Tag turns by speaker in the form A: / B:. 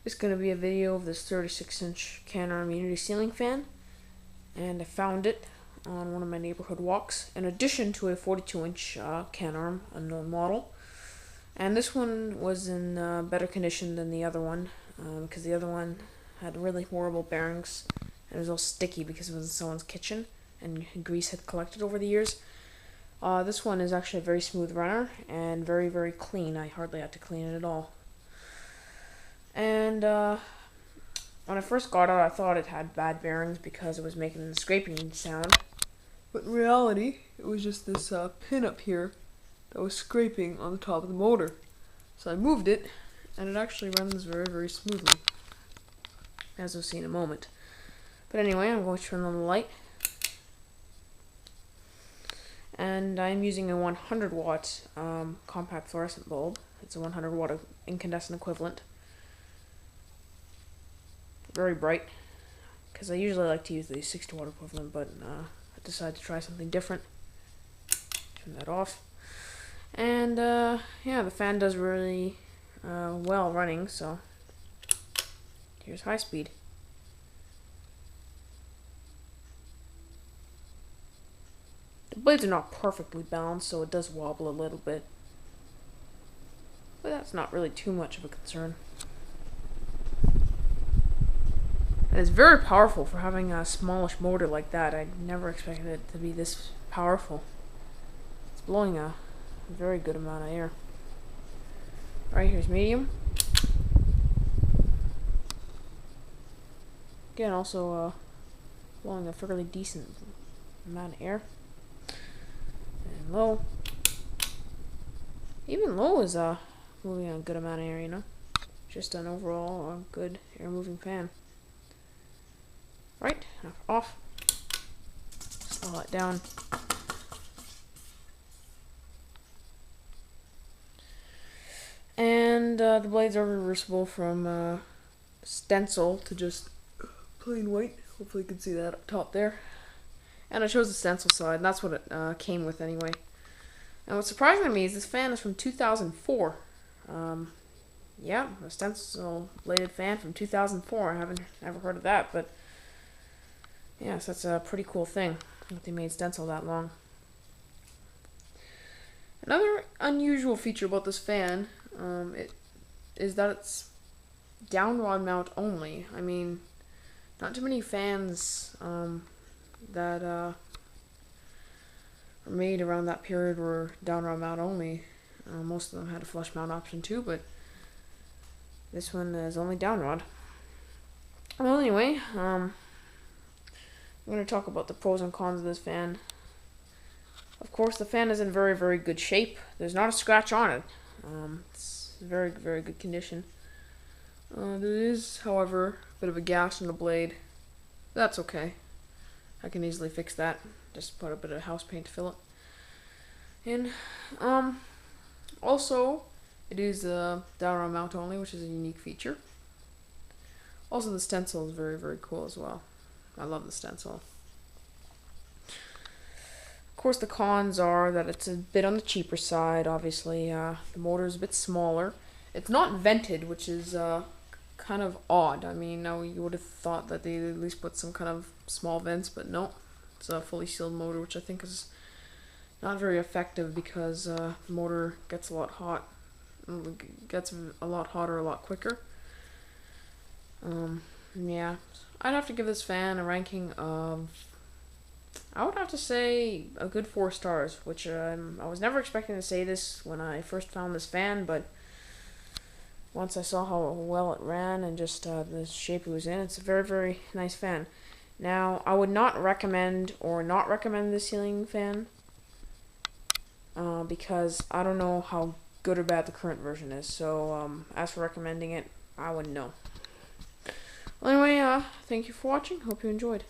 A: It's going to be a video of this 36-inch can arm unity ceiling fan, and I found it on one of my neighborhood walks, in addition to a 42-inch can arm, unknown model. And this one was in better condition than the other one, because the other one had really horrible bearings, and it was all sticky because it was in someone's kitchen, and grease had collected over the years. This one is actually a very smooth runner, and very, very clean. I hardly had to clean it at all. And when I first got it, I thought it had bad bearings because it was making the scraping sound. But in reality, it was just this pin up here that was scraping on the top of the motor. So I moved it, and it actually runs very, very smoothly, as we'll see in a moment. But anyway, I'm going to turn on the light. And I'm using a 100 watt compact fluorescent bulb. It's a 100 watt incandescent equivalent. Very bright, because I usually like to use the 60 watt equivalent, but I decided to try something different. Turn that off. And yeah, the fan does really well running, so here's high speed. The blades are not perfectly balanced, so it does wobble a little bit, but that's not really too much of a concern. And it's very powerful for having a smallish motor like that. I never expected it to be this powerful. It's blowing a very good amount of air. Right, here's medium. Again, also blowing a fairly decent amount of air. And low. Even low is moving a good amount of air, you know. Just an overall good air moving fan. Right, off. Slow it down. And the blades are reversible from stencil to just plain white. Hopefully you can see that up top there. And I chose the stencil side, and that's what it came with anyway. And what's surprising to me is this fan is from 2004. Yeah, a stencil bladed fan from 2004. I haven't ever heard of that, but yes, that's a pretty cool thing that they made stencil that long. Another unusual feature about this fan is that it's downrod mount only. I mean, not too many fans that were made around that period were downrod mount only. Most of them had a flush mount option too, but this one is only downrod. Well, anyway, I'm going to talk about the pros and cons of this fan. Of course, the fan is in very, very good shape. There's not a scratch on it. It's very, very good condition. There is, however, a bit of a gash in the blade. That's okay. I can easily fix that. Just put a bit of house paint to fill it in. Also, it is downrod mount only, which is a unique feature. Also, the stencil is very, very cool as well. I love the stencil. Of course, the cons are that it's a bit on the cheaper side. Obviously, the motor is a bit smaller. It's not vented, which is kind of odd. I mean, now you would have thought that they at least put some kind of small vents, but no. It's a fully sealed motor, which I think is not very effective because the motor gets a lot hot. Gets a lot hotter a lot quicker. Yeah, I'd have to give this fan a ranking of, I would have to say a good 4 stars, which I was never expecting to say this when I first found this fan, but once I saw how well it ran and just the shape it was in, it's a very, very nice fan. Now, I would not recommend this ceiling fan because I don't know how good or bad the current version is, so as for recommending it, I wouldn't know. Well, anyway, thank you for watching. Hope you enjoyed.